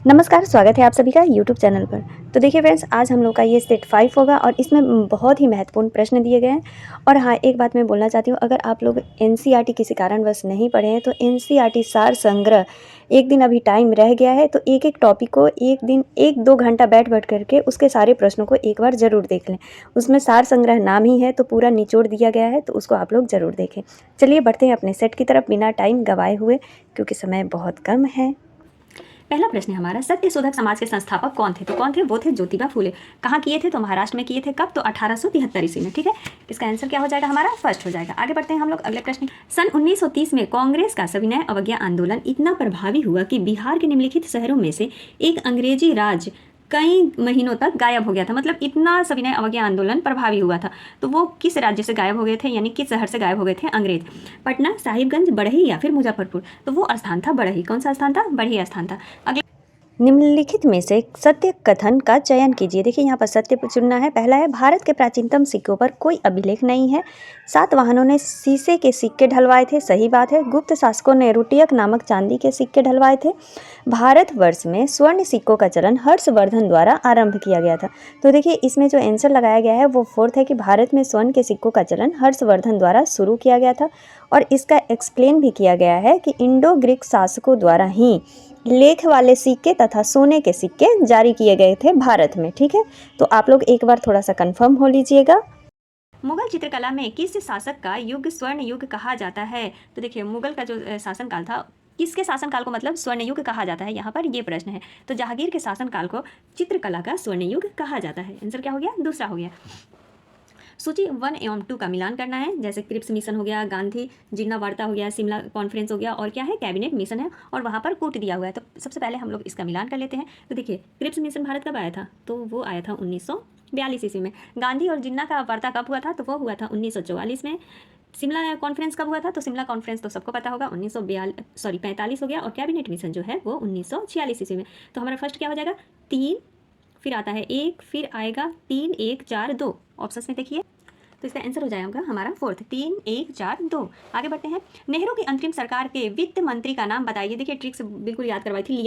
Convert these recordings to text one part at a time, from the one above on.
नमस्कार, स्वागत है आप सभी का यूट्यूब चैनल पर। तो देखिए फ्रेंड्स, आज हम लोग का ये सेट 5 होगा और इसमें बहुत ही महत्वपूर्ण प्रश्न दिए गए हैं। और हाँ, एक बात मैं बोलना चाहती हूँ, अगर आप लोग एनसीईआरटी किसी कारणवश नहीं पढ़े हैं तो एनसीईआरटी सार संग्रह एक दिन अभी टाइम रह गया है, तो एक-एक टॉपिक को एक दिन 1-2 घंटा बैठ-बैठ करके उसके सारे प्रश्नों को एक बार ज़रूर देख लें। उसमें सार संग्रह नाम ही है तो पूरा निचोड़ दिया गया है, तो उसको आप लोग ज़रूर देखें। चलिए बढ़ते हैं अपने सेट की तरफ बिना टाइम गँवाए हुए, क्योंकि समय बहुत कम है। पहला प्रश्न है हमारा, सत्य शोधक समाज के संस्थापक कौन थे? तो कौन थे? वो थे ज्योतिबा फूले। कहाँ किए थे? तो महाराष्ट्र में किए थे। कब? तो 1873 ईस्वी में। ठीक है, इसका आंसर क्या हो जाएगा हमारा? फर्स्ट हो जाएगा। आगे बढ़ते हैं हम लोग अगले प्रश्न। सन 1930 में कांग्रेस का सविनय अवज्ञा आंदोलन इतना प्रभावी हुआ कि बिहार के निम्नलिखित शहरों में से एक अंग्रेजी राज कई महीनों तक गायब हो गया था। मतलब इतना सविनय अवज्ञा आंदोलन प्रभावी हुआ था। तो वो किस राज्य से गायब हो गए थे, यानी किस शहर से गायब हो गए थे अंग्रेज? पटना, साहिबगंज, बड़ही या फिर मुजफ्फरपुर? तो वो स्थान था बड़ही। कौन सा स्थान था? बड़ही स्थान था। अगले निम्नलिखित में से सत्य कथन का चयन कीजिए। देखिए यहाँ पर सत्य चुनना है। पहला है, भारत के प्राचीनतम सिक्कों पर कोई अभिलेख नहीं है। सातवाहनों ने शीशे के सिक्के ढलवाए थे। सही बात है। गुप्त शासकों ने रुटियक नामक चांदी के सिक्के ढलवाए थे। भारतवर्ष में स्वर्ण सिक्कों का चलन हर्षवर्धन द्वारा आरंभ किया गया था। तो देखिए इसमें जो आंसर लगाया गया है वो फोर्थ है कि भारत में स्वर्ण के सिक्कों का चलन हर्षवर्धन द्वारा शुरू किया गया था। और इसका एक्सप्लेन भी किया गया है कि इंडो ग्रीक शासकों द्वारा ही लेख वाले सिक्के तथा सोने के सिक्के जारी किए गए थे भारत में। ठीक है, तो आप लोग एक बार थोड़ा सा कंफर्म हो लीजिएगा। मुगल चित्रकला में किस शासक का युग स्वर्ण युग कहा जाता है? तो देखिए मुगल का जो शासनकाल था, किसके शासनकाल को मतलब स्वर्ण युग कहा जाता है, यहाँ पर ये प्रश्न है। तो जहांगीर के शासनकाल को चित्रकला का स्वर्ण युग कहा जाता है। आंसर क्या हो गया? दूसरा हो गया। सूची 1 एवं 2 का मिलान करना है। जैसे क्रिप्स मिशन हो गया, गांधी जिन्ना वार्ता हो गया, शिमला कॉन्फ्रेंस हो गया, और क्या है, कैबिनेट मिशन है, और वहाँ पर कूट दिया हुआ है। तो सबसे पहले हम लोग इसका मिलान कर लेते हैं। तो देखिए क्रिप्स मिशन भारत कब आया था? तो वो आया था 1942 ईस्वी में। गांधी और जिन्ना का वार्ता कब हुआ था? तो वो हुआ था 1944 में। शिमला कॉन्फ्रेंस कब हुआ था? तो शिमला कॉन्फ्रेंस तो सबको पता होगा, 1945 हो गया। और कैबिनेट मिशन जो है वो 1946 ईस्वी में। तो हमारा फर्स्ट क्या हो जाएगा? 3, फिर आता है 1, फिर आएगा 3, 1, 4, 2। ऑप्शन में देखिए, तो इसका आंसर हो जाएगा हमारा फोर्थ, 3, 1, 4, 2। आगे बढ़ते हैं। नेहरू की अंतरिम सरकार के वित्त मंत्री का नाम बताइए। देखिए ट्रिक्स बिल्कुल याद करवाई थी।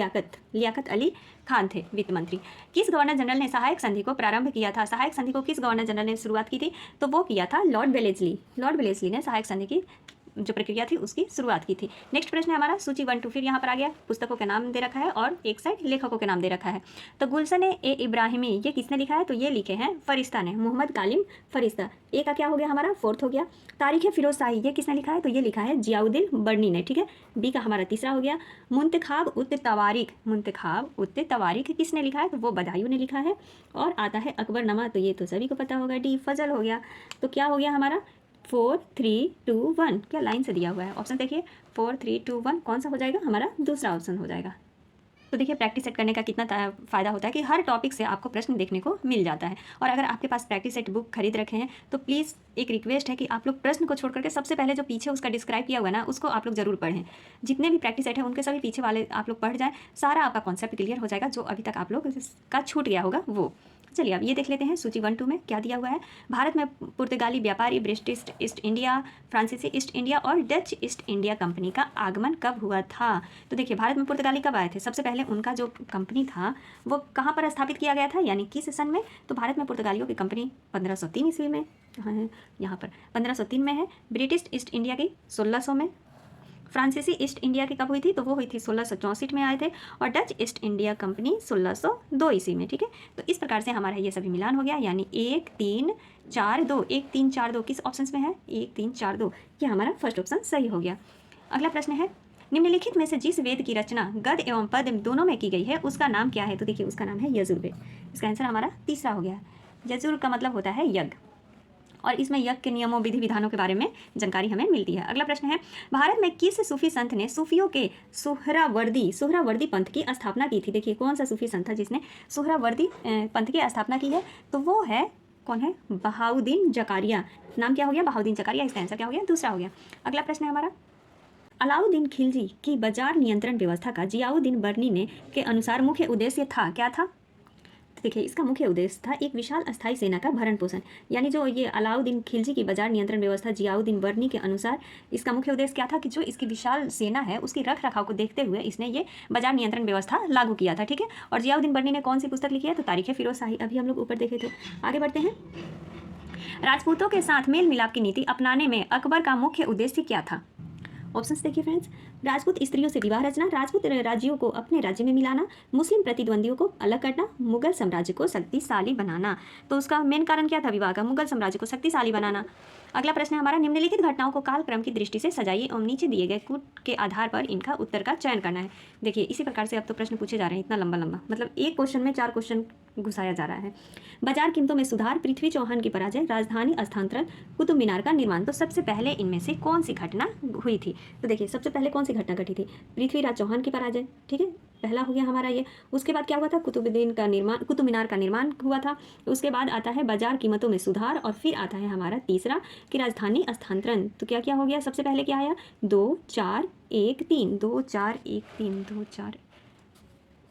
लियाकत अली खान थे वित्त मंत्री। किस गवर्नर जनरल ने सहायक संधि को प्रारंभ किया था? सहायक संधि को किस गवर्नर जनरल ने शुरुआत की थी? तो वो किया था लॉर्ड वेलेस्ली। लॉर्ड वेलेस्ली ने सहायक संधि की जो प्रक्रिया थी उसकी शुरुआत की थी। नेक्स्ट प्रश्न है हमारा सूची 1 2। फिर यहाँ पर आ गया, पुस्तकों के नाम दे रखा है और एक साइड लेखकों के नाम दे रखा है। तो गुलशन ए इब्राहिमी, ये किसने लिखा है? तो ये लिखे हैं फरिश्ता ने, मोहम्मद कालिम फरिश्ता। ए का क्या हो गया हमारा? फोर्थ हो गया। तारीख फिरोज शाही, ये किसने लिखा है? तो ये लिखा है जियाउद्दीन बर्नी ने। ठीक है, बी का हमारा तीसरा हो गया। मुंतखाब उत तवारीख किसने लिखा है? तो वो बदायूं ने लिखा है। और आता है अकबरनामा, तो ये तो सभी को पता होगा, डी फजल हो गया। तो क्या हो गया हमारा? 4 3 2 1। क्या लाइन से दिया हुआ है? ऑप्शन देखिए, 4 3 2 1 कौन सा हो जाएगा हमारा? दूसरा ऑप्शन हो जाएगा। तो देखिए प्रैक्टिस सेट करने का कितना फ़ायदा होता है कि हर टॉपिक से आपको प्रश्न देखने को मिल जाता है। और अगर आपके पास प्रैक्टिस सेट बुक खरीद रखे हैं तो प्लीज़ एक रिक्वेस्ट है कि आप लोग प्रश्न को छोड़ करके सबसे पहले जो पीछे उसका डिस्क्राइब किया हुआ है ना, उसको आप लोग जरूर पढ़ें। जितने भी प्रैक्टिस सेट है उनके सभी पीछे वाले आप लोग पढ़ जाएं, सारा आपका कॉन्सेप्ट क्लियर हो जाएगा जो अभी तक आप लोग का छूट गया होगा वो। चलिए अब ये देख लेते हैं सूची 1 2 में क्या दिया हुआ है। भारत में पुर्तगाली व्यापारी, ब्रिटिश ईस्ट इंडिया, फ्रांसीसी ईस्ट इंडिया और डच ईस्ट इंडिया कंपनी का आगमन कब हुआ था? तो देखिए भारत में पुर्तगाली कब आए थे? सबसे पहले उनका जो कंपनी था वो कहाँ पर स्थापित किया गया था, यानी किस सन में? तो भारत में पुर्तगालियों की कंपनी 1503 ईस्वी में, यहाँ पर 1503 में है। ब्रिटिश ईस्ट इंडिया की 1600 में। फ्रांसीसी ईस्ट इंडिया की कब हुई थी? तो वो हुई थी 1664 में आए थे। और डच ईस्ट इंडिया कंपनी 1602 ईस्वी में। ठीक है, तो इस प्रकार से हमारा ये सभी मिलान हो गया, यानी 1 3 4 2। 1 3 4 2 किस ऑप्शन में है? 1 3 4 2, ये हमारा फर्स्ट ऑप्शन सही हो गया। अगला प्रश्न है, निम्नलिखित में से जिस वेद की रचना गद एवं पद दोनों में की गई है उसका नाम क्या है? तो देखिए उसका नाम है यजुर्वेद। इसका आंसर हमारा तीसरा हो गया। यजुर का मतलब होता है यज्ञ, और इसमें यज्ञ के नियमों विधि विधानों के बारे में जानकारी हमें मिलती है। अगला प्रश्न है, भारत में किस सूफी संत ने सूफियों के सुहरावर्दी पंथ की स्थापना की थी? देखिए कौन सा सूफी संत था जिसने सुहरावर्दी पंथ की स्थापना की है? तो वो है, कौन है? बहाउद्दीन जकारिया। नाम क्या हो गया? बहाउद्दीन जकारिया। इसका आंसर क्या हो गया? दूसरा हो गया। अगला प्रश्न है हमारा, अलाउद्दीन खिलजी की बाजार नियंत्रण व्यवस्था का जियाउद्दीन बर्नी ने के अनुसार मुख्य उद्देश्य था, क्या था? देखिए इसका मुख्य उद्देश्य था एक विशाल अस्थायी सेना का भरण पोषण, यानी जो ये अलाउद्दीन खिलजी की बाजार नियंत्रण व्यवस्था जियाउद्दीन बर्नी के अनुसार इसका मुख्य उद्देश्य क्या था कि जो इसकी विशाल सेना है उसकी रख रखाव को देखते हुए इसने ये बाजार नियंत्रण व्यवस्था लागू किया था। ठीक है, और जियाउद्दीन बर्नी ने कौन सी पुस्तक लिखी है? तो तारीख फिरोज शाही, अभी हम लोग ऊपर देखे थे। आगे बढ़ते हैं। राजपूतों के साथ मेल मिलाप की नीति अपनाने में अकबर का मुख्य उद्देश्य क्या था? ऑप्शंस देखिए फ्रेंड्स, राजपूत स्त्रियों से विवाह रचना, राजपूत राज्यों को अपने राज्य में मिलाना, मुस्लिम प्रतिद्वंदियों को अलग करना, मुगल साम्राज्य को शक्तिशाली बनाना। तो उसका मेन कारण क्या था विवाह का? मुगल साम्राज्य को शक्तिशाली बनाना। अगला प्रश्न है हमारा, निम्नलिखित घटनाओं को कालक्रम की दृष्टि से सजाइए और नीचे दिए गए कूट के आधार पर इनका उत्तर का चयन करना है। देखिए इसी प्रकार से अब तो प्रश्न पूछे जा रहे हैं, इतना लंबा लंबा, मतलब एक क्वेश्चन में 4 क्वेश्चन घुसाया जा रहा है। बाजार कीमतों में सुधार, पृथ्वी चौहान की पराजय, राजधानी स्थानांतरण, कुतुब मीनार का निर्माण। तो सबसे पहले इनमें से कौन सी घटना हुई थी? तो देखिए सबसे पहले कौन सी घटना घटी थी? पृथ्वीराज चौहान की पराजय। ठीक है, पहला हो गया हमारा ये। उसके बाद क्या हुआ था? कुतुब मीनार का निर्माण हुआ था। उसके बाद आता है बाजार कीमतों में सुधार, और फिर आता है हमारा तीसरा कि राजधानी स्थानांतरण। तो क्या क्या हो गया? सबसे पहले क्या आया? 2 4 1 3, 2 4 1 3, 2 4,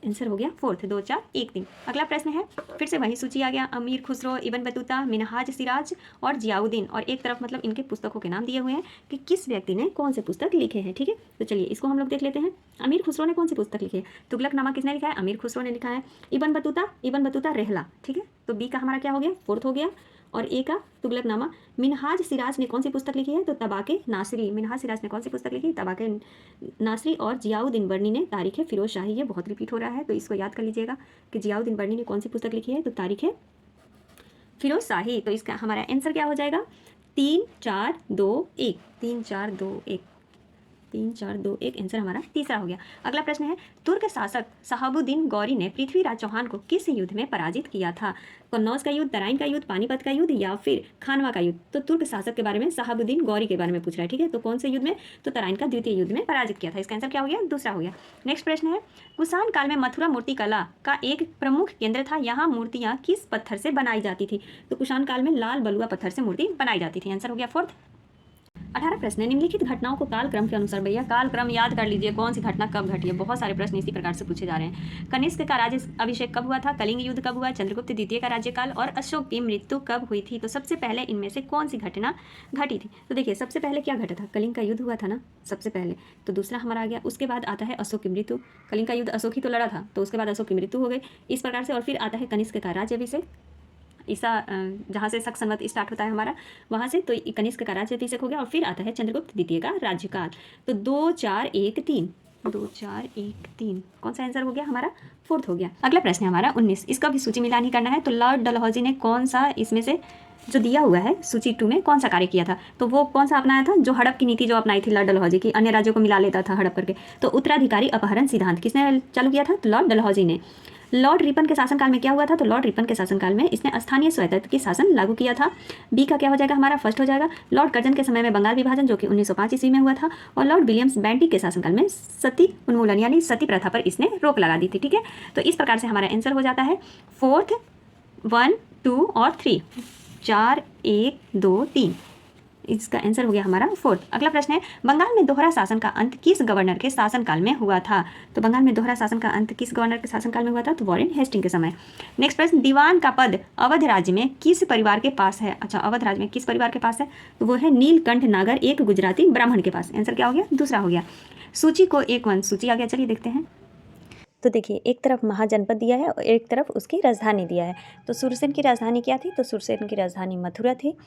आंसर हो गया फोर्थ, 2 4 1 3। अगला प्रश्न है, फिर से वही सूची आ गया, अमीर खुसरो, इब्न बतूता, मिनहाज सिराज और जियाउद्दीन, और एक तरफ मतलब इनके पुस्तकों के नाम दिए हुए हैं कि किस व्यक्ति ने कौन से पुस्तक लिखे हैं। ठीक है, तो चलिए इसको हम लोग देख लेते हैं। अमीर खुसरो ने कौन सी पुस्तक लिखी है? तुगलकनामा किसने लिखा है? अमीर खुसरो ने लिखा है। इब्न बतूता रहला। ठीक है, तो बी का हमारा क्या हो गया? फोर्थ हो गया। और ए का तुगलकनामा। मिनहाज सिराज ने कौन सी पुस्तक लिखी है? तो तबाके नासरी। मिनहाज सिराज ने कौन सी पुस्तक लिखी? तबाके नासरी। और जियाउद्दीन बर्नी ने तारीख फिरोज शाही। ये बहुत रिपीट हो रहा है तो इसको याद कर लीजिएगा कि जियाउद्दीन बर्नी ने कौन सी पुस्तक लिखी है? तो तारीख फिरोज शाही। तो इसका हमारा आंसर क्या हो जाएगा? 3 4 2 1, 3 4 2 1, 3 4 2 1 आंसर हमारा तीसरा हो गया। अगला प्रश्न है, तुर्क शासक शहाबुद्दीन गौरी ने पृथ्वीराज चौहान को किस युद्ध में पराजित किया था? कन्नौज का युद्ध, तराइन का युद्ध, पानीपत का युद्ध या फिर खानवा का युद्ध? तो तुर्क शासक के बारे में शहाबुद्दीन गौरी के बारे में पूछ रहा है। ठीक है, तो कौन से युद्ध में? तो तराइन का द्वितीय युद्ध में पराजित किया था। इसका आंसर क्या हो गया? दूसरा हो गया। नेक्स्ट प्रश्न है, कुषाण काल में मथुरा मूर्ति कला का एक प्रमुख केंद्र था। यहाँ मूर्तियाँ किस पत्थर से बनाई जाती थी? तो कुषाण काल में लाल बलुआ पत्थर से मूर्ति बनाई जाती थी। आंसर हो गया फोर्थ। 18 प्रश्न है, निम्नलिखित घटनाओं को कालक्रम के अनुसार, भैया कालक्रम याद कर लीजिए, कौन सी घटना कब घटी है। बहुत सारे प्रश्न इसी प्रकार से पूछे जा रहे हैं। कनिष्क का राज्य अभिषेक कब हुआ था? कलिंग युद्ध कब हुआ? चंद्रगुप्त द्वितीय का राज्यकाल? और अशोक की मृत्यु कब हुई थी? तो सबसे पहले इनमें से कौन सी घटना घटी थी? तो देखिए सबसे पहले क्या घटा था? कलिंग का युद्ध हुआ था ना सबसे पहले, तो दूसरा हमारा आ गया। उसके बाद आता है अशोक की मृत्यु। कलिंग का युद्ध अशोक ही तो लड़ा था, तो उसके बाद अशोक की मृत्यु हो गई इस प्रकार से। और फिर आता है कनिष्क का राज्य अभिषेक, ईसा जहाँ से शक संवत स्टार्ट होता है हमारा वहाँ से, तो कनिष्क का राज्य अभिषेक हो गया। और फिर आता है चंद्रगुप्त द्वितीय का राज्यकाल। तो 2 4 1 3, 2 4 1 3 कौन सा आंसर हो गया हमारा? फोर्थ हो गया। अगला प्रश्न है हमारा 19, इसका भी सूची मिलान ही करना है। तो लॉर्ड डलहौजी ने कौन सा इसमें से जो दिया हुआ है सूची 2 में कौन सा कार्य किया था? तो वो कौन सा अपनाया था? जो हड़प की नीति जो अपनाई थी लॉर्ड डलहौजी की, अन्य राज्यों को मिला लेता था हड़प करके। तो उत्तराधिकारी अपहरण सिद्धांत किसने चालू किया था? तो लॉर्ड डलहौजी ने। लॉर्ड रिपन के शासनकाल में क्या हुआ था? तो लॉर्ड रिपन के शासनकाल में इसने स्थानीय स्वायत्तता की शासन लागू किया था। बी का क्या हो जाएगा हमारा? फर्स्ट हो जाएगा। लॉर्ड कर्जन के समय में बंगाल विभाजन जो कि 1905 ईस्वी में हुआ था। और लॉर्ड विलियम्स बेंटिक के शासनकाल में सती उन्मूलन यानी सती प्रथा पर इसने रोक लगा दी थी। ठीक है, तो इस प्रकार से हमारा आंसर हो जाता है फोर्थ, 1 2 और 3, 4 1 2 3, इसका आंसर हो गया हमारा फोर्थ। अगला प्रश्न है, बंगाल में दोहरा शासन का अंत किस गवर्नर के शासनकाल में हुआ था? तो बंगाल में दोहरा शासन का अंत किस गवर्नर के शासनकाल में हुआ था? तो वॉरेन हेस्टिंग के समय। नेक्स्ट प्रश्न, दीवान का पद अवध राज्य में किस परिवार के पास है? अच्छा, अवध राज्य में किस परिवार के पास है? तो वो है नीलकंठ नागर, एक गुजराती ब्राह्मण के पास। आंसर क्या हो गया? दूसरा हो गया। सूची को एक वन सूची आ गया, चलिए देखते हैं। तो देखिए एक तरफ महाजनपद दिया है और एक तरफ उसकी राजधानी दिया है। तो सुरसेन की राजधानी क्या थी? तो सुरसेन की राजधानी मथुरा थी।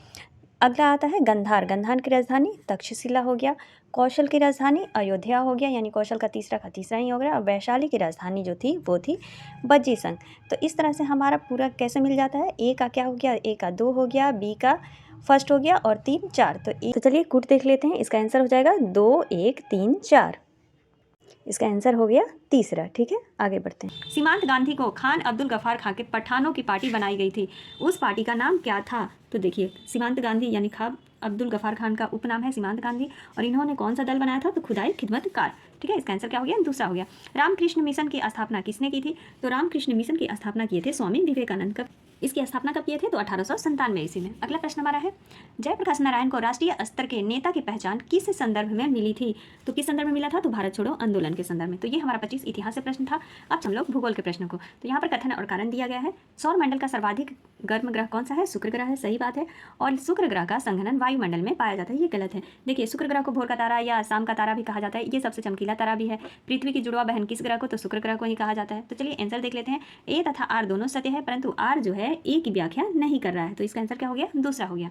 अगला आता है गंधार, गंधार की राजधानी तक्षशिला हो गया। कौशल की राजधानी अयोध्या हो गया, यानी कौशल का तीसरा ही हो गया। और वैशाली की राजधानी जो थी वो थी बज्जी संघ। तो इस तरह से हमारा पूरा कैसे मिल जाता है? ए का क्या हो गया? ए का 2 हो गया, बी का फर्स्ट हो गया और 3 4। तो चलिए कूट देख लेते हैं। इसका आंसर हो जाएगा 2 1 3 4, इसका आंसर हो गया तीसरा। ठीक है, आगे बढ़ते हैं। सीमांत गांधी को खान अब्दुल गफ्फार खां के पठानों की पार्टी बनाई गई थी, उस पार्टी का नाम क्या था? तो देखिए सीमांत गांधी यानी खान अब्दुल गफ्फार खान का उपनाम है सीमांत गांधी। और इन्होंने कौन सा दल बनाया था? तो खुदाई खिदमत कार। ठीक है, इसका आंसर क्या हो गया, दूसरा हो गया। रामकृष्ण मिशन की स्थापना किसने की थी, तो रामकृष्ण मिशन की स्थापना किए थे स्वामी विवेकानंद। कब इसकी स्थापना कब किए थे, तो 1897 ईस्वी में। अगला प्रश्न हमारा है, जयप्रकाश नारायण को राष्ट्रीय स्तर के नेता की पहचान किस संदर्भ में मिली थी, तो किस संदर्भ में मिला था, तो भारत छोड़ो आंदोलन के संदर्भ में। तो ये हमारा 25 इतिहास से प्रश्न था। अब हम लोग भूगोल के प्रश्न को, तो यहाँ पर कथन और कारण दिया गया है। सौर मंडल का सर्वाधिक गर्म ग्रह कौन सा है, शुक्र ग्रह है, सही बात है। और शुक्र ग्रह का संघनन वायुमंडल में पाया जाता है, ये गलत है। देखिए, शुक्र ग्रह को भोर का तारा या शाम का तारा भी कहा जाता है, ये सबसे चमकीला तारा भी है। पृथ्वी की जुड़वा बहन किस ग्रह को, तो शुक्र ग्रह को ही कहा जाता है। तो चलिए आंसर देख लेते हैं। ए तथा आर दोनों सत्य है, परंतु आर जो है ए की व्याख्या नहीं कर रहा है, तो इसका आंसर क्या हो गया, दूसरा हो गया।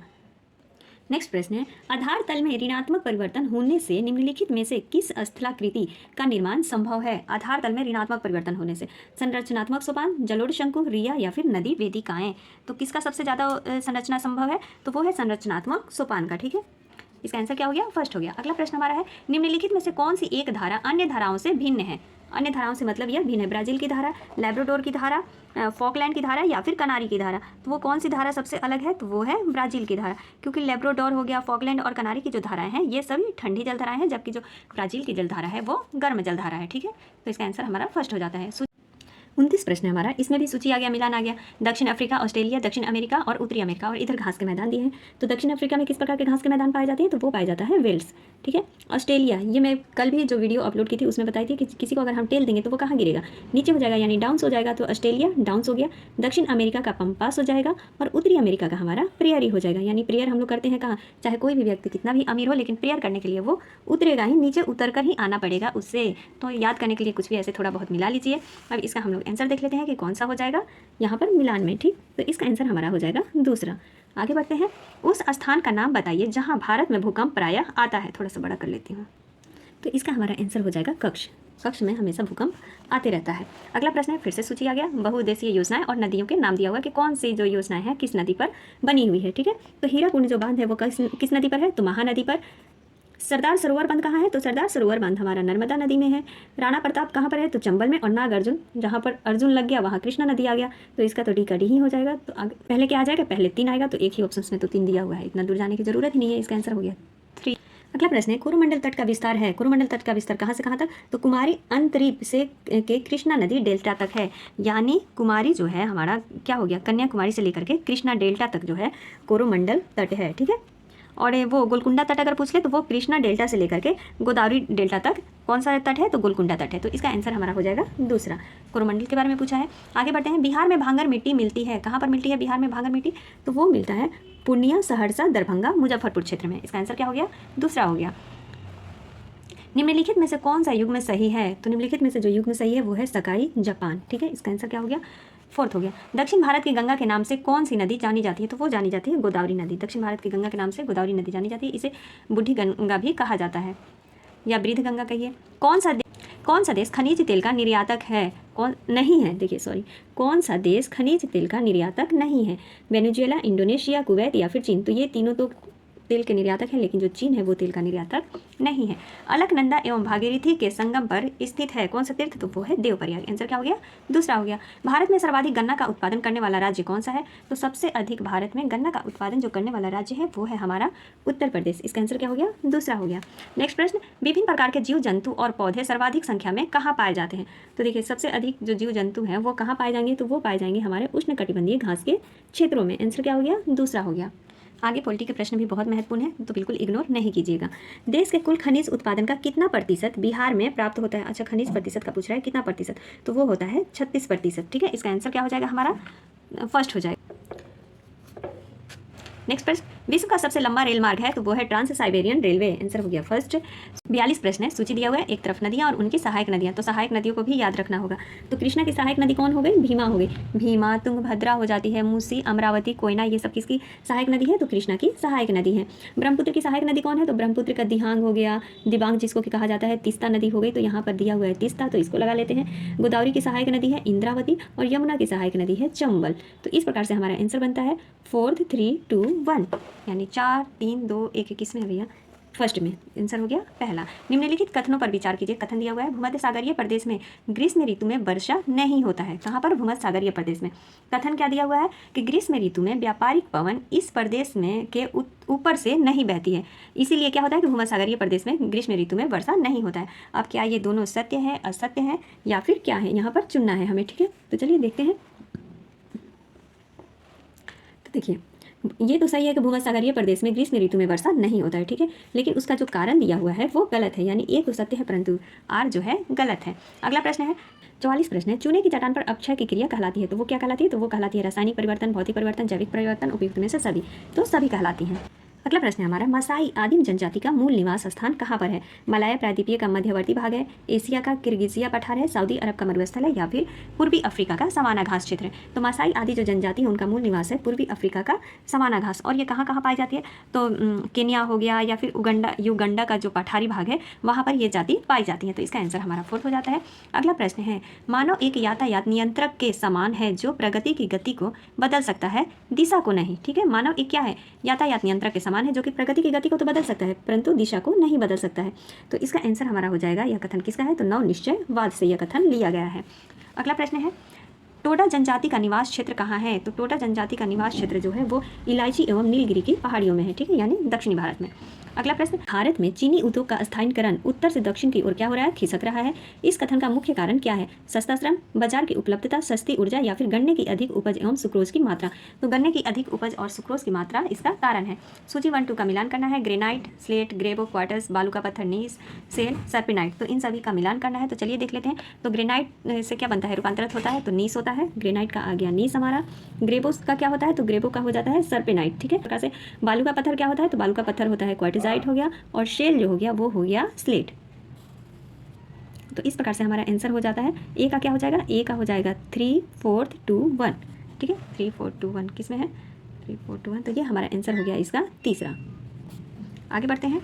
नेक्स्ट प्रश्न है, आधार तल में ऋणात्मक परिवर्तन होने से निम्नलिखित में से किस स्थलाकृति का निर्माण संभव है। आधार तल में ऋणात्मक परिवर्तन होने से संरचनात्मक सोपान, जलोढ़ शंकु, रिया या फिर नदी वेदिकाएं। तो किसका सबसे ज़्यादा संरचना संभव है, तो वो है संरचनात्मक सोपान का। ठीक है, इसका आंसर क्या हो गया, फर्स्ट हो गया। अगला प्रश्न हमारा है, निम्नलिखित में से कौन सी एक धारा अन्य धाराओं से भिन्न है। अन्य धाराओं से मतलब यह भिन्न है, ब्राजील की धारा, लैब्राडोर की धारा, फॉकलैंड की धारा या फिर कनारी की धारा। तो वो कौन सी धारा सबसे अलग है, तो वो है ब्राजील की धारा, क्योंकि लैब्राडोर हो गया, फॉकलैंड और कनारी की जो धाराएं हैं ये सभी ठंडी जलधाराएं हैं, जबकि जो ब्राजील की जलधारा है वो गर्म जलधारा है। ठीक है, तो इसका आंसर हमारा फर्स्ट हो जाता है। 29 प्रश्न है हमारा, इसमें भी सूची आ गया, मिलान आ गया। दक्षिण अफ्रीका, ऑस्ट्रेलिया, दक्षिण अमेरिका और उत्तरी अमेरिका, और इधर घास के मैदान दिए हैं। तो दक्षिण अफ्रीका में किस प्रकार के घास के मैदान पाए जाते हैं, तो वो पाया जाता है वेल्स। ठीक है, ऑस्ट्रेलिया, ये मैं कल भी जो वीडियो अपलोड की थी उसमें बताई थी कि किसी को अगर हम टेल देंगे तो वो कहाँ गिरेगा, नीचे हो जाएगा, यानी डाउन्स हो जाएगा। तो ऑस्ट्रेलिया डाउन्स हो गया। दक्षिण अमेरिका का पंपास हो जाएगा, और उत्तरी अमेरिका का हमारा प्रेयरी हो जाएगा। यानी प्रेयर हम लोग करते हैं कहाँ, चाहे कोई भी व्यक्ति कितना भी अमीर हो, लेकिन प्रेयर करने के लिए वो उतरेगा ही, नीचे उतर कर ही आना पड़ेगा उससे। तो याद करने के लिए कुछ भी ऐसे थोड़ा बहुत मिला लीजिए। अब इसका हम लोग आंसर देख लेते हैं कि कौन सा हो जाएगा यहाँ पर मिलान में। ठीक, तो इसका आंसर हमारा हो जाएगा दूसरा। आगे बढ़ते हैं, उस स्थान का नाम बताइए जहां भारत में भूकंप प्रायः आता है। थोड़ा सा बड़ा कर लेती हूँ, तो इसका हमारा आंसर हो जाएगा कक्ष। कक्ष में हमेशा भूकंप आते रहता है। अगला प्रश्न है, फिर से सूची आ गया, बहुउद्देशीय योजनाएं और नदियों के नाम दिया हुआ कि कौन सी जो योजनाएं हैं किस नदी पर बनी हुई है। ठीक है, तो हीराकुंड जो बांध है वो किस नदी पर है, तो महानदी पर। सरदार सरोवर बांध कहाँ है, तो सरदार सरोवर बांध हमारा नर्मदा नदी में है। राणा प्रताप कहाँ पर है, तो चंबल में। और नागार्जुन, जहाँ पर अर्जुन लग गया वहाँ कृष्णा नदी आ गया, तो इसका तो डी का डी ही हो जाएगा। तो आगे पहले क्या आ जाएगा, पहले 3 आएगा, तो एक ही ऑप्शन में तो 3 दिया हुआ है, इतना दूर जाने की जरूरत ही नहीं है। इसका आंसर हो गया 3। अगला प्रश्न है, कोरोमंडल तट का विस्तार है। कोरोमंडल तट का विस्तार कहाँ से कहाँ तक, तो कुमारी अंतरीप से के कृष्णा नदी डेल्टा तक है। यानी कुमारी जो है हमारा क्या हो गया, कन्याकुमारी से लेकर के कृष्णा डेल्टा तक जो है कोरोमंडल तट है। ठीक है, और वो गोलकुंडा तट अगर पूछ ले तो वो कृष्णा डेल्टा से लेकर के गोदावरी डेल्टा तक कौन सा तट है, तो गोलकुंडा तट है। तो इसका आंसर हमारा हो जाएगा दूसरा। कोरोमंडल के बारे में पूछा है। आगे बढ़ते हैं, बिहार में भांगर मिट्टी मिलती है। कहाँ पर मिलती है बिहार में भांगर मिट्टी, तो वो मिलता है पूर्णिया, सहरसा, दरभंगा, मुजफ्फरपुर क्षेत्र में। इसका आंसर क्या हो गया, दूसरा हो गया। निम्नलिखित में से कौन सा युग्म सही है, तो निम्नलिखित में से जो युग्म सही है वो है सकाई जापान। ठीक है, इसका आंसर क्या हो गया, फोर्थ हो गया। दक्षिण भारत की गंगा के नाम से कौन सी नदी जानी जाती है, तो वो जानी जाती है गोदावरी नदी। दक्षिण भारत की गंगा के नाम से गोदावरी नदी जानी जाती है, इसे बूढ़ी गंगा भी कहा जाता है, या वृद्ध गंगा कहिए। कौन सा देश खनिज तेल का निर्यातक है, कौन नहीं है, देखिए सॉरी, कौन सा देश खनिज तेल का निर्यातक नहीं है, वेनेजुएला, इंडोनेशिया, कुवैत या फिर चीन। तो ये तीनों तो तेल के निर्यातक हैं, लेकिन जो चीन है वो तेल का निर्यातक नहीं है। अलकनंदा एवं भागीरथी के संगम पर स्थित है कौन सा तीर्थ, तो वो है देवप्रयाग। आंसर क्या हो गया, दूसरा हो गया। भारत में सर्वाधिक गन्ना का उत्पादन करने वाला राज्य कौन सा है, तो सबसे अधिक भारत में गन्ना का उत्पादन जो करने वाला राज्य है वो है हमारा उत्तर प्रदेश। इसका आंसर क्या हो गया, दूसरा हो गया। नेक्स्ट प्रश्न, विभिन्न प्रकार के जीव जंतु और पौधे सर्वाधिक संख्या में कहाँ पाए जाते हैं, तो देखिए सबसे अधिक जो जीव जंतु हैं वो कहाँ पाए जाएंगे, तो वो पाए जाएंगे हमारे उष्णकटिबंधीय घास के क्षेत्रों में। आंसर क्या हो गया, दूसरा हो गया। आगे पॉलिटी के प्रश्न भी बहुत महत्वपूर्ण है, तो बिल्कुल इग्नोर नहीं कीजिएगा। देश के कुल खनिज उत्पादन का कितना प्रतिशत बिहार में प्राप्त होता है। अच्छा, खनिज प्रतिशत का पूछ रहा है, कितना प्रतिशत, तो वो होता है 36%। ठीक है, इसका आंसर क्या हो जाएगा हमारा, फर्स्ट हो जाएगा। नेक्स्ट प्रश्न, विश्व का सबसे लंबा रेल मार्ग है, तो वो है ट्रांस साइबेरियन रेलवे। आंसर हो गया फर्स्ट। 42 प्रश्न है, सूची दिया हुआ है, एक तरफ नदियाँ और उनकी सहायक नदियाँ, तो सहायक नदियों को भी याद रखना होगा। तो कृष्णा की सहायक नदी कौन हो गई, भीमा हो गई। भीमा, तुंगभद्रा हो जाती है, मूसी, अमरावती, कोयना, ये सब किसकी सहायक नदी है, तो कृष्णा की सहायक नदी है। ब्रह्मपुत्र की सहायक नदी कौन है, तो ब्रह्मपुत्र का दिहांग हो गया, दिबांग जिसको कि कहा जाता है, तीस्ता नदी हो गई, तो यहाँ पर दिया हुआ है तीस्ता, तो इसको लगा लेते हैं। गोदावरी की सहायक नदी है इंद्रावती, और यमुना की सहायक नदी है चंबल। तो इस प्रकार से हमारा आंसर बनता है 4, 3, 2, 1, यानी 4, 3, 2, 1 किसमें है भैया, फर्स्ट में आंसर हो गया पहला। निम्नलिखित कथनों पर विचार कीजिए। कथन दिया हुआ है भूमध्य सागरीय प्रदेश में ग्रीष्म ऋतु में वर्षा नहीं होता है। कहाँ पर? भूमध्य सागरीय प्रदेश में। कथन क्या दिया हुआ है कि ग्रीष्म ऋतु में व्यापारिक पवन इस प्रदेश में के ऊपर से नहीं बहती है, इसीलिए क्या होता है कि भूमध्य सागरीय प्रदेश में ग्रीष्म ऋतु में वर्षा नहीं होता है। अब क्या ये दोनों सत्य है, असत्य है, या फिर क्या है, यहाँ पर चुनना है हमें। ठीक है, तो चलिए देखते हैं। तो देखिए, ये तो सही है कि भूमध्य सागरीय प्रदेश में ग्रीष्म ऋतु में वर्षा नहीं होता है। ठीक है, लेकिन उसका जो कारण दिया हुआ है वो गलत है, यानी ए तो सत्य है परंतु आर जो है गलत है। अगला प्रश्न है 44 प्रश्न है। चूने की चट्टान पर अपक्षय की क्रिया कहलाती है, तो वो क्या कहलाती है? तो वो कहलाती है रासायनिक परिवर्तन, भौतिक परिवर्तन, जैविक परिवर्तन, उपयुक्त में से सभी। तो सभी कहलाती हैं। अगला प्रश्न है हमारा मसाई आदिम जनजाति का मूल निवास स्थान कहाँ पर है? मलाया प्रायद्वीपीय का मध्यवर्ती भाग है, एशिया का किर्गिजिया पठार है, सऊदी अरब का मरुस्थल है, या फिर पूर्वी अफ्रीका का सवाना घास क्षेत्र है। तो मसाई आदि जो जनजाति है उनका मूल निवास है पूर्वी अफ्रीका का सवाना घास। और ये कहाँ कहाँ पाई जाती है? तो केन्या हो गया, या फिर युगंडा का जो पठारी भाग है वहाँ पर ये जाति पाई जाती है। तो इसका आंसर हमारा फोर्थ हो जाता है। अगला प्रश्न है मानव एक यातायात नियंत्रक के समान है जो प्रगति की गति को बदल सकता है, दिशा को नहीं। ठीक है, मानव एक क्या है? यातायात नियंत्रक के समान है जो कि प्रगति की गति को तो बदल सकता है परंतु दिशा को नहीं बदल सकता है। तो इसका आंसर हमारा हो जाएगा, यह कथन किसका है? तो नव निश्चयवाद से यह कथन लिया गया है। अगला प्रश्न है टोडा जनजाति का निवास क्षेत्र कहाँ है? तो टोडा जनजाति का निवास क्षेत्र जो है वो इलायची एवं नीलगिरी की पहाड़ियों में है। ठीक है, यानी दक्षिणी भारत में। अगला प्रश्न भारत में चीनी उद्योग का स्थायीकरण उत्तर से दक्षिण की ओर क्या हो रहा है? खिसक रहा है। इस कथन का मुख्य कारण क्या है? सस्ता श्रम, बाजार की उपलब्धता, सस्ती ऊर्जा, या फिर गन्ने की अधिक उपज एवं सुक्रोज की मात्रा। तो गन्ने की अधिक उपज और सुक्रोज की मात्रा इसका कारण है। सूची 1 2 का मिलान करना है। ग्रेनाइट, स्लेट, ग्रेवो, क्वार्टर्स, बालू का पत्थर, नीस, सेल, सर्पेनाइट। तो इन सभी का मिलान करना है। तो चलिए देख लेते हैं। तो ग्रेनाइट से क्या बनता है? रूपांतरित होता है तो नीस होता है। ग्रेनाइट का आ गया नीस हमारा। ग्रेवो का क्या होता है? तो ग्रेवो का हो जाता है सर्पेनाइट। ठीक है, प्रकार से बालू का पत्थर क्या होता है? तो बालू का पत्थर होता है क्वार्टिजाइट हो गया, और शेल जो हो गया वो हो गया स्लेट। तो इस प्रकार से हमारा आंसर हो जाता है। ए का क्या हो जाएगा? ए का हो जाएगा 3 4 2 1। ठीक है, 3 4 2 1 किस में है? 3 4 2 1। तो ये हमारा आंसर हो गया इसका तीसरा। आगे बढ़ते हैं।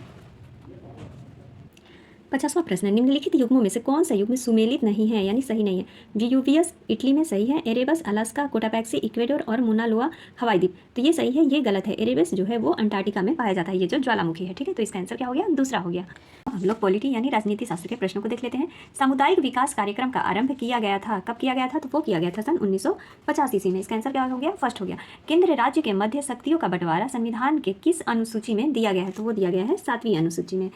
50वां प्रश्न है निम्नलिखित युग्मों में से कौन सा युग्म सुमेलित नहीं है, यानी सही नहीं है? वियुवियस इटली में सही है, एरेबस अलास्का, कोटापैक्सी इक्वेडोर और मुनालोआ हवाई द्वीप। तो ये सही है, ये गलत है। एरेबस जो है वो अंटार्कटिका में पाया जाता है, ये जो ज्वालामुखी है। ठीक है, तो इसका आंसर क्या हो गया? दूसरा हो गया। हम लोग पॉलिटी यानी राजनीति शास्त्र के प्रश्नों को देख लेते हैं। सामुदायिक विकास कार्यक्रम का आरंभ किया गया था, कब किया गया था? तो वो किया गया था सन 1950 ईस्वी में। इसका आंसर क्या हो गया? फर्स्ट हो गया। केंद्र राज्य के मध्य शक्तियों का बंटवारा संविधान के किस अनुसूची में दिया गया है? तो वो दिया गया है 7वीं अनुसूची में।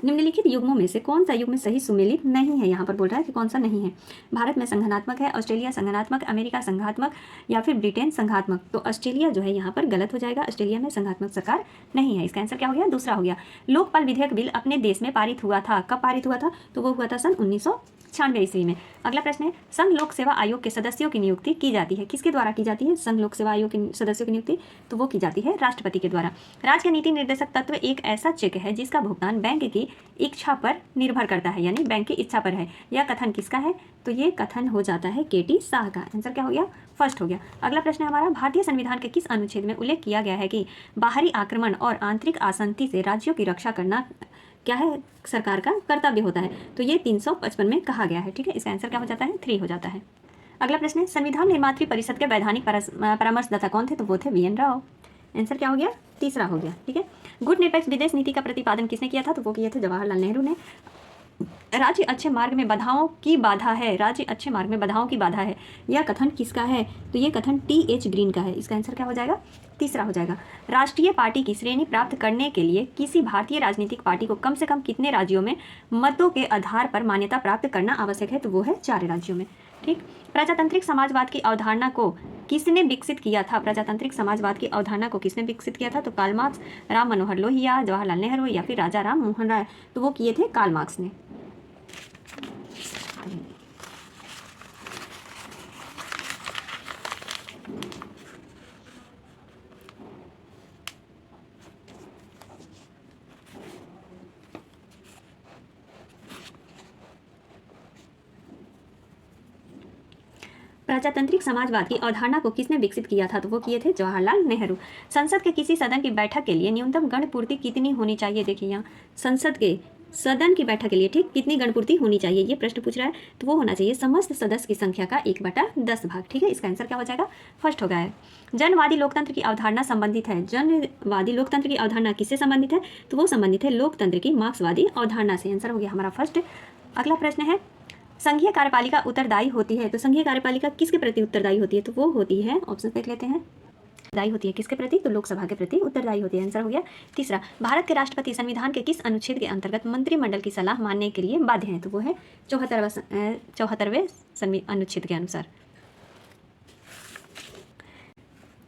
निम्नलिखित युग्मों में से कौन सा युग्म सही सुमेलित नहीं है? यहाँ पर बोल रहा है कि कौन सा नहीं है। भारत में संघनात्मक है, ऑस्ट्रेलिया संघनात्मक, अमेरिका संघात्मक, या फिर ब्रिटेन संघात्मक। तो ऑस्ट्रेलिया जो है यहाँ पर गलत हो जाएगा, ऑस्ट्रेलिया में संघात्मक सरकार नहीं है। इसका आंसर क्या हो गया? दूसरा हो गया। लोकपाल विधेयक बिल अपने देश में पारित हुआ था, कब पारित हुआ था? तो वो हुआ था सन 1996 ईस्वी में। अगला प्रश्न है संघ लोक सेवा आयोग के सदस्यों की नियुक्ति की जाती है, किसके द्वारा की जाती है? संघ लोक सेवा आयोग के सदस्यों की नियुक्ति तो वो की जाती है राष्ट्रपति के द्वारा। राज्य के नीति निर्देशक तत्व एक ऐसा चेक है जिसका भुगतान बैंक की इच्छा पर निर्भर करता है, यानी बैंक की इच्छा पर है। यह कथन किसका है? तो ये कथन हो जाता है केटी शाह का। आंसर क्या हो गया? फर्स्ट हो गया। अगला प्रश्न है हमारा भारतीय संविधान के किस अनुच्छेद में उल्लेख किया गया है कि बाहरी आक्रमण और आंतरिक आसंति से राज्यों की रक्षा करना क्या है? सरकार का कर्तव्य होता है। तो ये 355 में कहा गया है। ठीक है, इसका आंसर क्या हो जाता है? 3 हो जाता है। अगला प्रश्न है संविधान निर्मात्री परिषद के वैधानिक परामर्शदाता कौन थे? तो वो थे वी.एन. राव। आंसर क्या हो गया? तीसरा हो गया। ठीक है, गुट निरपेक्ष विदेश नीति का प्रतिपादन किसने किया था? तो वो किए थे जवाहरलाल नेहरू ने। राज्य अच्छे मार्ग में बाधाओं की बाधा है, राज्य अच्छे मार्ग में बाधाओं की बाधा है, यह कथन किसका है? तो ये कथन टी.एच. ग्रीन का है। इसका आंसर क्या हो जाएगा? तीसरा हो जाएगा। राष्ट्रीय पार्टी की श्रेणी प्राप्त करने के लिए किसी भारतीय राजनीतिक पार्टी को कम से कम कितने राज्यों में मतों के आधार पर मान्यता प्राप्त करना आवश्यक है? तो वो है 4 राज्यों में। ठीक, प्रजातांत्रिक समाजवाद की अवधारणा को किसने विकसित किया था? प्रजातांत्रिक समाजवाद की अवधारणा को किसने विकसित किया था? तो कार्ल मार्क्स, राम मनोहर लोहिया, जवाहरलाल नेहरू, या फिर राजा राम मोहन राय। तो वो किए थे कार्ल मार्क्स ने। प्रजातांत्रिक समाजवाद की अवधारणा को किसने विकसित किया था? तो वो किए थे जवाहरलाल नेहरू। संसद के किसी सदन की बैठक के लिए न्यूनतम गण पूर्ति कितनी होनी चाहिए? देखिए यहाँ संसद के सदन की बैठक के लिए ठीक कितनी गणपूर्ति होनी चाहिए, ये प्रश्न पूछ रहा है। तो वो होना चाहिए समस्त सदस्य की संख्या का 1/10 भाग। ठीक है, इसका आंसर क्या हो जाएगा, फर्स्ट होगा है। जनवादी लोकतंत्र की अवधारणा संबंधित है। जनवादी लोकतंत्र की अवधारणा किससे संबंधित है, तो वो संबंधित है लोकतंत्र की मार्क्सवादी अवधारणा से। आंसर हो गया हमारा फर्स्ट। अगला प्रश्न है संघीय कार्यपालिका उत्तरदायी होती है। तो संघीय कार्यपालिका किसके प्रति उत्तरदायी होती है, तो वो होती है, ऑप्शन देख लेते हैं, उत्तरदायी होती है किसके प्रति, तो लोकसभा के प्रति उत्तरदायी होती है। आंसर हो गया तीसरा। भारत के राष्ट्रपति संविधान के किस अनुच्छेद के अंतर्गत मंत्रिमंडल की सलाह मानने के लिए बाध्य हैं, तो वो है 74वें अनुच्छेद के अनुसार।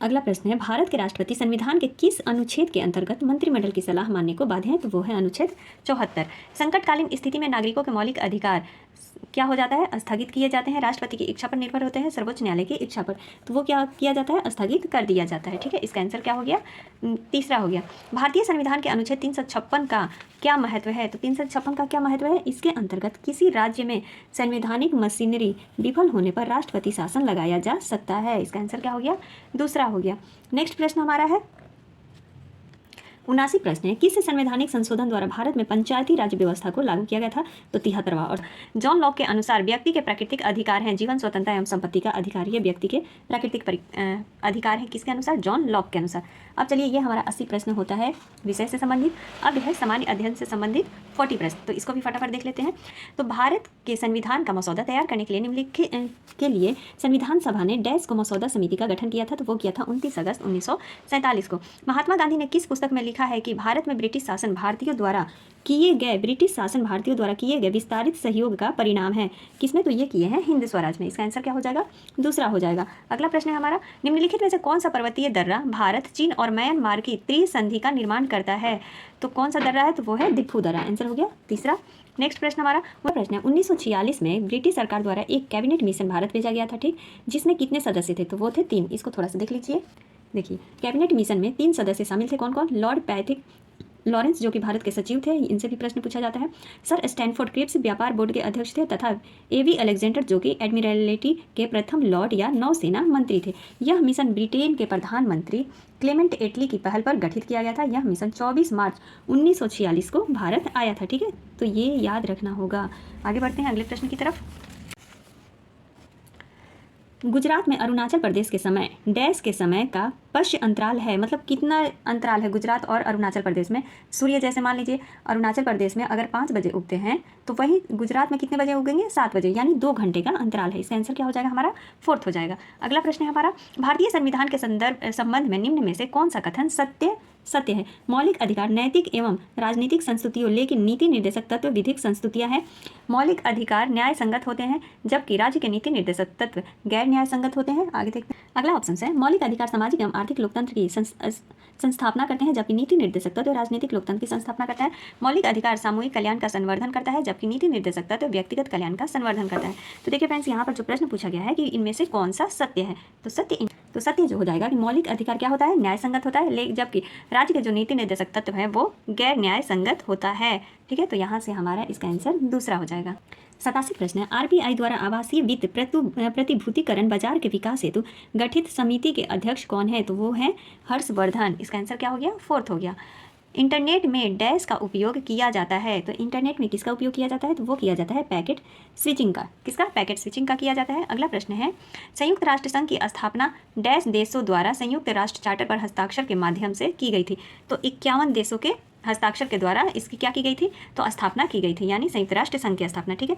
अगला प्रश्न है भारत के राष्ट्रपति संविधान के किस अनुच्छेद के अंतर्गत मंत्रिमंडल की सलाह मानने को बाध्य हैं, तो वो है अनुच्छेद 74। संकटकालीन स्थिति में नागरिकों के मौलिक अधिकार क्या हो जाता है, स्थगित किए जाते हैं। राष्ट्रपति की इच्छा पर निर्भर होते हैं, सर्वोच्च न्यायालय की इच्छा पर, तो वो क्या किया जाता है, स्थगित कर दिया जाता है। ठीक है, इसका आंसर क्या हो गया, तीसरा हो गया। भारतीय संविधान के अनुच्छेद 356 का क्या महत्व है, तो 356 का क्या महत्व है, इसके अंतर्गत किसी राज्य में संवैधानिक मशीनरी विफल होने पर राष्ट्रपति शासन लगाया जा सकता है। इसका आंसर क्या हो गया, दूसरा हो गया। नेक्स्ट प्रश्न हमारा है 79 प्रश्न है किस संवैधानिक संशोधन द्वारा भारत में पंचायती राज व्यवस्था को लागू किया गया था, तो 73वां। और जॉन लॉक के अनुसार व्यक्ति के प्राकृतिक अधिकार हैं जीवन, स्वतंत्रता एवं संपत्ति का अधिकार, ये व्यक्ति के प्राकृतिक अधिकार है किसके अनुसार, जॉन लॉक के अनुसार। अब चलिए ये हमारा 80 प्रश्न होता है विषय से संबंधित। अब है सामान्य अध्ययन से संबंधित 40 प्रश्न, तो इसको भी फटाफट देख लेते हैं। तो भारत के संविधान का मसौदा तैयार करने के लिए निम्नलिखित के लिए संविधान सभा ने डैश को मसौदा समिति का गठन किया था, तो वो किया था 29 अगस्त 1947 को। महात्मा गांधी ने किस पुस्तक में लिखा है कि भारत में ब्रिटिश शासन भारतीयों द्वारा किए गए विस्तारित सहयोग का परिणाम है, किसने, तो ये किए हैं हिंद स्वराज में। इसका आंसर क्या हो जाएगा, दूसरा हो जाएगा। अगला प्रश्न है हमारा निम्नलिखित में से कौन सा पर्वतीय दर्रा भारत, चीन और म्यांमार की त्रिसंधि का निर्माण करता है, तो कौन सा दर्रा है, तो वो है दिफू दर्रा। आंसर हो गया तीसरा। नेक्स्ट प्रश्न हमारा वो प्रश्न है 1946 में ब्रिटिश सरकार द्वारा एक कैबिनेट मिशन भारत भेजा गया था, ठीक, जिसमें कितने सदस्य थे, तो वो थे 3। इसको थोड़ा सा देख लीजिए। देखिए कैबिनेट मिशन में 3 सदस्य शामिल थे, कौन कौन, लॉर्ड पैथिक लॉरेंस जो कि भारत के सचिव थे, इनसे भी प्रश्न पूछा जाता है। सर स्टैनफोर्ड क्रिप्स व्यापार बोर्ड के अध्यक्ष थे, तथा एवी अलेक्जेंडर जो कि एडमिरलिटी के प्रथम लॉर्ड या नौसेना मंत्री थे। यह मिशन ब्रिटेन के प्रधानमंत्री क्लेमेंट एटली की पहल पर गठित किया गया था। यह मिशन 24 मार्च 1946 को भारत आया था। ठीक है, तो ये याद रखना होगा। आगे बढ़ते हैं अगले प्रश्न की तरफ। गुजरात में अरुणाचल प्रदेश के समय डैश के समय का पश्य अंतराल है, मतलब कितना अंतराल है गुजरात और अरुणाचल प्रदेश में। सूर्य जैसे मान लीजिए अरुणाचल प्रदेश में अगर 5 बजे उगते हैं तो वही गुजरात में कितने बजे उगेंगे, 7 बजे, यानी 2 घंटे का अंतराल है। इसका आंसर क्या हो जाएगा हमारा, 4th हो जाएगा। अगला प्रश्न है हमारा भारतीय संविधान के संबंध में निम्न में से कौन सा कथन सत्य है। मौलिक अधिकार नैतिक एवं राजनीतिक संस्तुतियों, लेकिन नीति निर्देशक तत्व विधिक संस्तुतियां हैं। मौलिक अधिकार न्याय संगत होते हैं, जबकि राज्य के नीति निर्देशक तत्व गैर न्याय संगत होते हैं। आगे देखते हैं अगला ऑप्शन है मौलिक अधिकार सामाजिक एवं आर्थिक लोकतंत्र की संस्थापना करते हैं, जबकि नीति निर्देशक तत्व राजनीतिक लोकतंत्र की संस्थापना करता है। मौलिक अधिकार सामूहिक कल्याण का संवर्धन करता है, जबकि नीति निर्देशक तत्व व्यक्तिगत कल्याण का संवर्धन करता है। तो देखिए फ्रेंड्स, यहाँ पर जो प्रश्न पूछा गया है कि इनमें से कौन सा सत्य है, तो सत्य जो हो जाएगा कि मौलिक अधिकार क्या होता है, न्याय संगत होता है, जबकि राज्य के जो नीति निर्देशक तत्व है वो गैर न्याय संगत होता है। ठीक है, तो यहाँ से हमारा इसका आंसर दूसरा हो जाएगा। 87 प्रश्न है आरबीआई द्वारा आभासी वित्त प्रतिभूतिकरण बाजार के विकास हेतु गठित समिति के अध्यक्ष कौन है, तो वो है हर्षवर्धन। इसका आंसर क्या हो गया, 4th हो गया। इंटरनेट में डैश का उपयोग किया जाता है, तो इंटरनेट में किसका उपयोग किया जाता है, तो वो किया जाता है पैकेट स्विचिंग का। किसका, पैकेट स्विचिंग का किया जाता है। अगला प्रश्न है संयुक्त राष्ट्र संघ की स्थापना डैश देशों द्वारा संयुक्त राष्ट्र चार्टर पर हस्ताक्षर के माध्यम से की गई थी, तो 51 देशों के हस्ताक्षर के द्वारा इसकी क्या की गई थी, तो स्थापना की गई थी, यानी संयुक्त राष्ट्र संघ की स्थापना। ठीक है,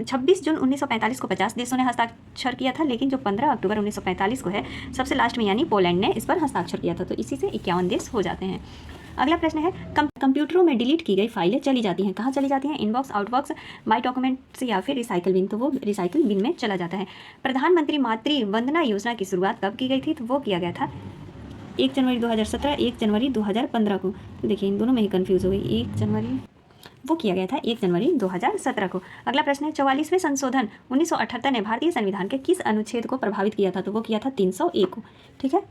26 जून 1945 को 50 देशों ने हस्ताक्षर किया था, लेकिन जो 15 अक्टूबर 1945 को है सबसे लास्ट में यानी पोलैंड ने इस पर हस्ताक्षर किया था, तो इसी से 51 देश हो जाते हैं। अगला प्रश्न है कंप्यूटरों में डिलीट की गई फाइलें चली जाती हैं, कहाँ चली जाती हैं, इनबॉक्स, आउटबॉक्स, माई डॉक्यूमेंट्स या फिर रिसाइकल बिन, तो वो रिसाइकल बिन में चला जाता है। प्रधानमंत्री मातृ वंदना योजना की शुरुआत कब की गई थी, तो वो किया गया था 1 जनवरी 2017, 1 जनवरी 2015 को। तो देखिए इन दोनों में ही कंफ्यूज हो गई, 1 जनवरी वो किया गया था 1 जनवरी 2017 को। अगला प्रश्न है 44वें संशोधन 1978 ने भारतीय संविधान के किस अनुच्छेद को प्रभावित किया था, तो वो किया था 301 को। ठीक है,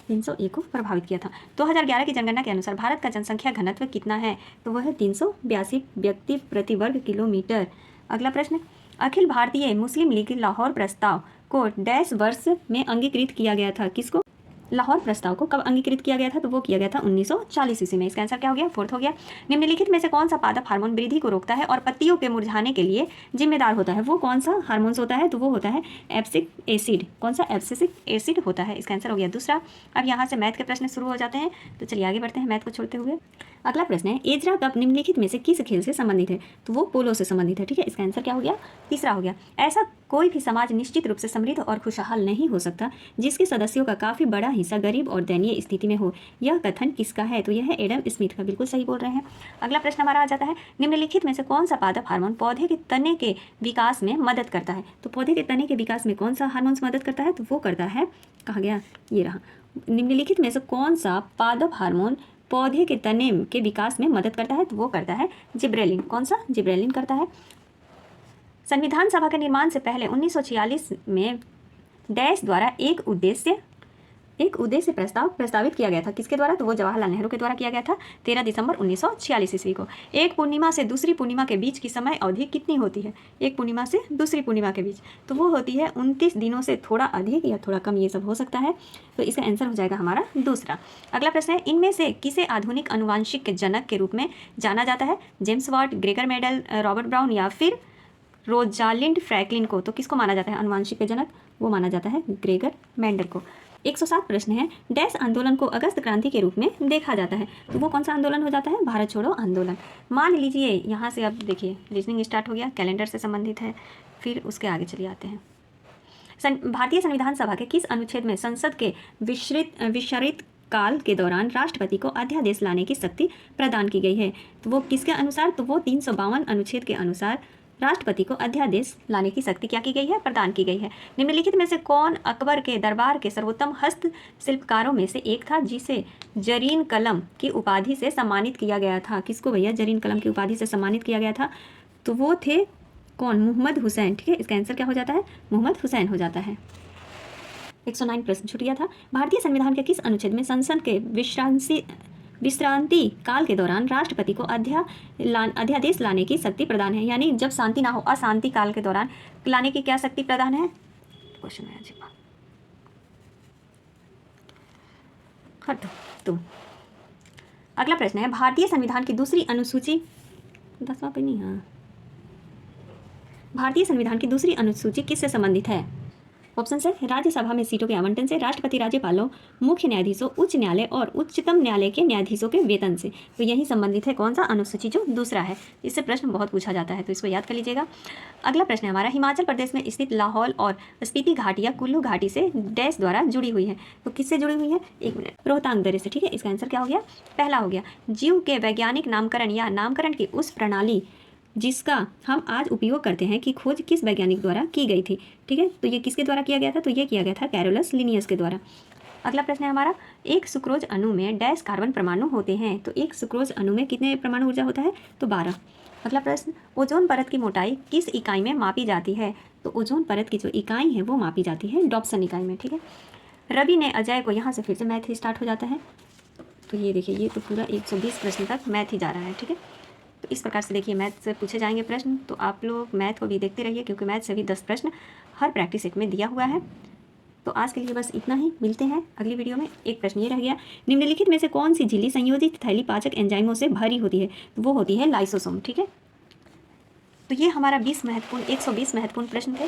301 को प्रभावित किया था। 2011 की जनगणना के अनुसार भारत का जनसंख्या घनत्व कितना है, तो वह है 382 व्यक्ति प्रति वर्ग किलोमीटर। अगला प्रश्न अखिल भारतीय मुस्लिम लीग लाहौर प्रस्ताव को डैश वर्ष में अंगीकृत किया गया था, किसको, लाहौर प्रस्ताव को कब अंगीकृत किया गया था? तो वो किया गया था 1940 ईस्वी में। इसका आंसर क्या हो गया? फोर्थ हो गया। निम्नलिखित में से कौन सा पादप हार्मोन वृद्धि को रोकता है और पत्तियों के मुरझाने के लिए जिम्मेदार होता है? वो कौन सा हार्मोन्स होता है? तो वो होता है एब्सिक एसिड। कौन सा? एब्सिसिक एसिड होता है। इसका आंसर हो गया दूसरा। अब यहाँ से मैथ के प्रश्न शुरू हो जाते हैं, तो चलिए आगे बढ़ते हैं मैथ को छोड़ते हुए। अगला प्रश्न है, एजरा कप निम्नलिखित में से किस खेल से संबंधित है? तो वो पोलो से संबंधित है। ठीक है, इसका आंसर क्या हो गया? तीसरा हो गया। ऐसा कोई भी समाज निश्चित रूप से समृद्ध और खुशहाल नहीं हो सकता जिसके सदस्यों का काफी बड़ा हिस्सा गरीब और दयनीय स्थिति में हो। यह कथन किसका है? तो यह है एडम स्मिथ का। बिल्कुल सही बोल रहे हैं। अगला प्रश्न हमारा आ जाता है, निम्नलिखित में से कौन सा पादप हार्मोन पौधे के तने के विकास में मदद करता है? तो पौधे के तने के विकास में कौन सा हार्मोन्स मदद करता है? तो वो करता है, कहा गया, ये रहा। निम्नलिखित में से कौन सा पादप हार्मोन पौधे के तने के विकास में मदद करता है? तो वो करता है जिब्रेलिन। कौन सा? जिब्रेलिन करता है। संविधान सभा के निर्माण से पहले 1946 में डैश द्वारा एक उद्देश्य प्रस्तावित किया गया था। किसके द्वारा? तो वो जवाहरलाल नेहरू के द्वारा किया गया था 13 दिसंबर 1946 ईस्वी को। एक पूर्णिमा से दूसरी पूर्णिमा के बीच की समय अवधि कितनी होती है? एक पूर्णिमा से दूसरी पूर्णिमा के बीच, तो वो होती है 29 दिनों से थोड़ा अधिक या थोड़ा कम, ये सब हो सकता है। तो इसका आंसर हो जाएगा हमारा दूसरा। अगला प्रश्न है, इनमें से किसे आधुनिक आनुवांशिक के जनक के रूप में जाना जाता है? James Watt, Gregor Mendel, Robert Brown या फिर रोजालिंड फ्रैंकलिन को? तो किसको माना जाता है आनुवांशिक के जनक? वो माना जाता है ग्रेगर मेंडल को। 107 प्रश्न है, डैश आंदोलन को अगस्त क्रांति के रूप में देखा जाता है? तो वो कौन सा आंदोलन हो जाता है? भारत छोड़ो आंदोलन। मान लीजिए, यहाँ से अब देखिए रीजनिंग स्टार्ट हो गया, कैलेंडर से संबंधित है, फिर उसके आगे चलिए आते हैं। भारतीय संविधान सभा के किस अनुच्छेद में संसद के विशरित काल के दौरान राष्ट्रपति को अध्यादेश लाने की शक्ति प्रदान की गई है? तो वो किसके अनुसार? तो वो 352 अनुच्छेद के अनुसार राष्ट्रपति को अध्यादेश लाने की शक्ति क्या की गई है? प्रदान की गई है। निम्नलिखित में से कौन अकबर के दरबार के सर्वोत्तम हस्तशिल्पकारों में से एक था जिसे जरीन कलम की उपाधि से सम्मानित किया गया था? किसको भैया जरीन कलम की उपाधि से सम्मानित किया गया था? तो वो थे कौन? मोहम्मद हुसैन। ठीक है, इसका आंसर क्या हो जाता है? मोहम्मद हुसैन हो जाता है। 109 प्रश्न छूट गया था। भारतीय संविधान के किस अनुच्छेद में संसद के विश्रांति काल के दौरान राष्ट्रपति को अध्यादेश लाने की शक्ति प्रदान है? यानी जब शांति ना हो, अशांति काल के दौरान लाने की क्या शक्ति प्रदान है? क्वेश्चन है जी। तो अगला प्रश्न है, भारतीय संविधान की दूसरी अनुसूची 10वां पे नहीं, हाँ, भारतीय संविधान की दूसरी अनुसूची किससे संबंधित है? ऑप्शन है, राज्यसभा में सीटों के आवंटन से, राष्ट्रपति राज्यपालों, मुख्य न्यायाधीशों, उच्च न्यायालय और उच्चतम न्यायालय के न्यायाधीशों के वेतन से। तो यही संबंधित है कौन सा? अनुसूची जो दूसरा है। इससे प्रश्न बहुत पूछा जाता है, तो इसको याद कर लीजिएगा। अगला प्रश्न है हमारा, हिमाचल प्रदेश में स्थित लाहौल और स्पीति घाटी या कुल्लू घाटी से डैश द्वारा जुड़ी हुई है? तो किससे जुड़ी हुई है? एक मिनट, रोहतांग दर्रे से। ठीक है, इसका आंसर क्या हो गया? पहला हो गया। जीव के वैज्ञानिक नामकरण या नामकरण की उस प्रणाली जिसका हम आज उपयोग करते हैं की खोज किस वैज्ञानिक द्वारा की गई थी? ठीक है, तो ये किसके द्वारा किया गया था? तो ये किया गया था कैरोलस लिनियस के द्वारा। अगला प्रश्न है हमारा, एक सुक्रोज अणु में डैश कार्बन परमाणु होते हैं? तो एक सुक्रोज अणु में कितने परमाणु ऊर्जा होता है? तो 12। अगला प्रश्न, ओजोन परत की मोटाई किस इकाई में मापी जाती है? तो ओजोन परत की जो इकाई है वो मापी जाती है डॉप्सन इकाई में। ठीक है, रवि ने अजय को, यहाँ से फिर से मैथ ही स्टार्ट हो जाता है। तो ये देखिए, ये तो पूरा 120 प्रश्न तक मैथ ही जा रहा है। ठीक है, तो इस प्रकार से देखिए मैथ से पूछे जाएंगे प्रश्न, तो आप लोग मैथ को भी देखते रहिए क्योंकि मैथ से भी 10 प्रश्न हर प्रैक्टिस सेट में दिया हुआ है। तो आज के लिए बस इतना ही, मिलते हैं अगली वीडियो में। एक प्रश्न ये रह गया, निम्नलिखित में से कौन सी झिल्ली संयोजित थैली पाचक एंजाइमों से भरी होती है? तो वो होती है लाइसोसोम। ठीक है, तो ये हमारा 120 महत्वपूर्ण प्रश्न थे।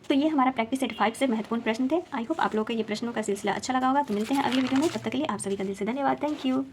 तो ये हमारा प्रैक्टिस सेट 5 से महत्वपूर्ण प्रश्न थे। आई होप आप लोगों को ये प्रश्नों का सिलसिला अच्छा लगा होगा। तो मिलते हैं अगली वीडियो में, तब तक के लिए आप सभी का दिल से धन्यवाद। Thank you.